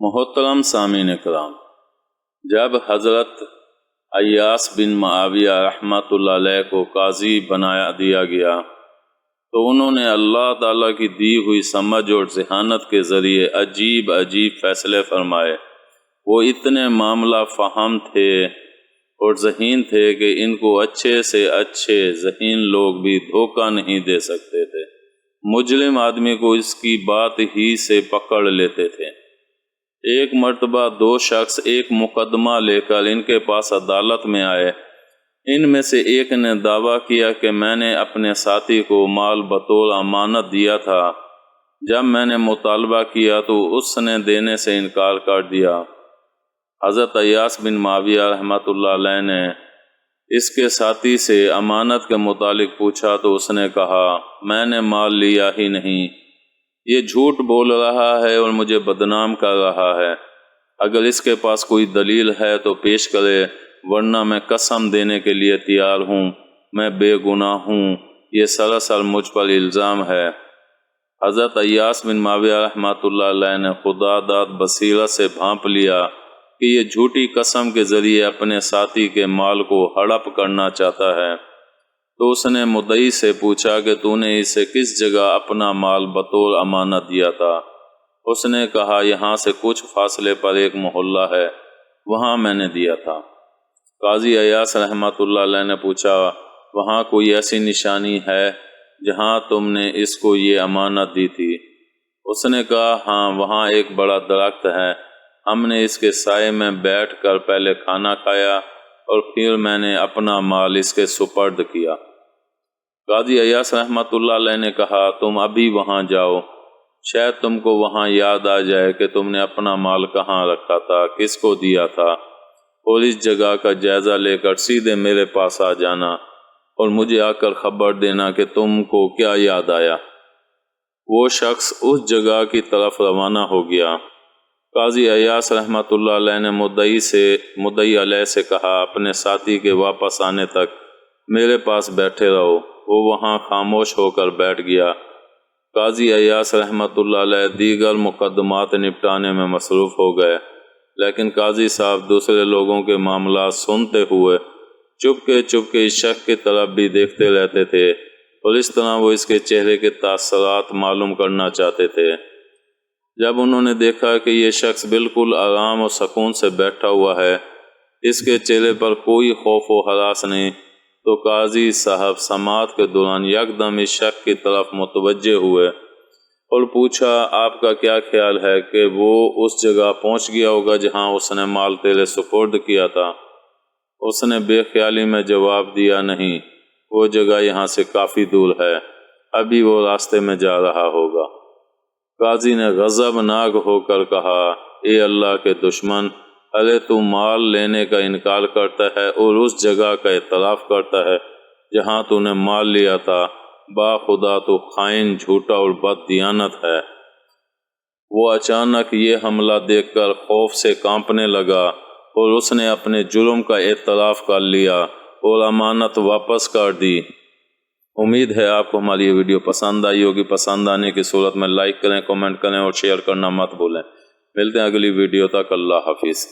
محترم سامعین کرام، جب حضرت ایاس بن معاویہ رحمۃ اللہ علیہ کو قاضی بنا دیا گیا تو انہوں نے اللہ تعالیٰ کی دی ہوئی سمجھ اور ذہانت کے ذریعے عجیب فیصلے فرمائے۔ وہ اتنے معاملہ فہم تھے اور ذہین تھے کہ ان کو اچھے سے اچھے ذہین لوگ بھی دھوکہ نہیں دے سکتے تھے۔ مجرم آدمی کو اس کی بات ہی سے پکڑ لیتے تھے۔ ایک مرتبہ دو شخص ایک مقدمہ لے کر ان کے پاس عدالت میں آئے۔ ان میں سے ایک نے دعویٰ کیا کہ میں نے اپنے ساتھی کو مال بطور امانت دیا تھا۔ جب میں نے مطالبہ کیا تو اس نے دینے سے انکار کر دیا۔ حضرت ایاس بن معاویہ رحمۃ اللہ علیہ نے اس کے ساتھی سے امانت کے متعلق پوچھا تو اس نے کہا، میں نے مال لیا ہی نہیں، یہ جھوٹ بول رہا ہے اور مجھے بدنام کر رہا ہے۔ اگر اس کے پاس کوئی دلیل ہے تو پیش کرے، ورنہ میں قسم دینے کے لیے تیار ہوں، میں بے گناہ ہوں، یہ سراسر مجھ پر الزام ہے۔ حضرت ایاس بن معاویہ رحمۃ اللہ علیہ نے خدا داد بصیرت سے بھانپ لیا کہ یہ جھوٹی قسم کے ذریعے اپنے ساتھی کے مال کو ہڑپ کرنا چاہتا ہے، تو اس نے مدعی سے پوچھا کہ تو نے اسے کس جگہ اپنا مال بطور امانت دیا تھا؟ اس نے کہا، یہاں سے کچھ فاصلے پر ایک محلہ ہے، وہاں میں نے دیا تھا۔ قاضی ایاس رحمۃ اللہ علیہ نے پوچھا، وہاں کوئی ایسی نشانی ہے جہاں تم نے اس کو یہ امانت دی تھی؟ اس نے کہا، ہاں، وہاں ایک بڑا درخت ہے، ہم نے اس کے سائے میں بیٹھ کر پہلے کھانا کھایا اور پھر میں نے اپنا مال اس کے سپرد کیا۔ قاضی ایاس رحمۃ اللہ علیہ نے کہا، تم ابھی وہاں جاؤ، شاید تم کو وہاں یاد آ جائے کہ تم نے اپنا مال کہاں رکھا تھا، کس کو دیا تھا، اور اس جگہ کا جائزہ لے کر سیدھے میرے پاس آ جانا اور مجھے آ کر خبر دینا کہ تم کو کیا یاد آیا۔ وہ شخص اس جگہ کی طرف روانہ ہو گیا۔ قاضی ایاس رحمۃ اللہ علیہ نے مدعی علیہ سے کہا، اپنے ساتھی کے واپس آنے تک میرے پاس بیٹھے رہو۔ وہ وہاں خاموش ہو کر بیٹھ گیا۔ قاضی ایاس رحمۃ اللہ علیہ دیگر مقدمات نپٹانے میں مصروف ہو گئے، لیکن قاضی صاحب دوسرے لوگوں کے معاملات سنتے ہوئے چپکے اس شخص کی طرف بھی دیکھتے رہتے تھے، اور اس طرح وہ اس کے چہرے کے تاثرات معلوم کرنا چاہتے تھے۔ جب انہوں نے دیکھا کہ یہ شخص بالکل آرام اور سکون سے بیٹھا ہوا ہے، اس کے چہرے پر کوئی خوف و ہراس نہیں، تو قاضی صاحب سماعت کے دوران یکدم اس شخص کی طرف متوجہ ہوئے اور پوچھا، آپ کا کیا خیال ہے کہ وہ اس جگہ پہنچ گیا ہوگا جہاں اس نے مال تیرے سپرد کیا تھا؟ اس نے بے خیالی میں جواب دیا، نہیں، وہ جگہ یہاں سے کافی دور ہے، ابھی وہ راستے میں جا رہا ہوگا۔ قاضی نے غضبناک ہو کر کہا، اے اللہ کے دشمن، ارے تو مال لینے کا انکار کرتا ہے اور اس جگہ کا اعتراف کرتا ہے جہاں تو نے مال لیا تھا، با خدا تو خائن، جھوٹا اور بد دیانت ہے۔ وہ اچانک یہ حملہ دیکھ کر خوف سے کانپنے لگا اور اس نے اپنے جرم کا اعتراف کر لیا اور امانت واپس کر دی۔ امید ہے آپ کو ہماری یہ ویڈیو پسند آئی ہوگی۔ پسند آنے کی صورت میں لائک کریں، کمنٹ کریں اور شیئر کرنا مت بھولیں۔ ملتے ہیں اگلی ویڈیو تک، اللہ حافظ۔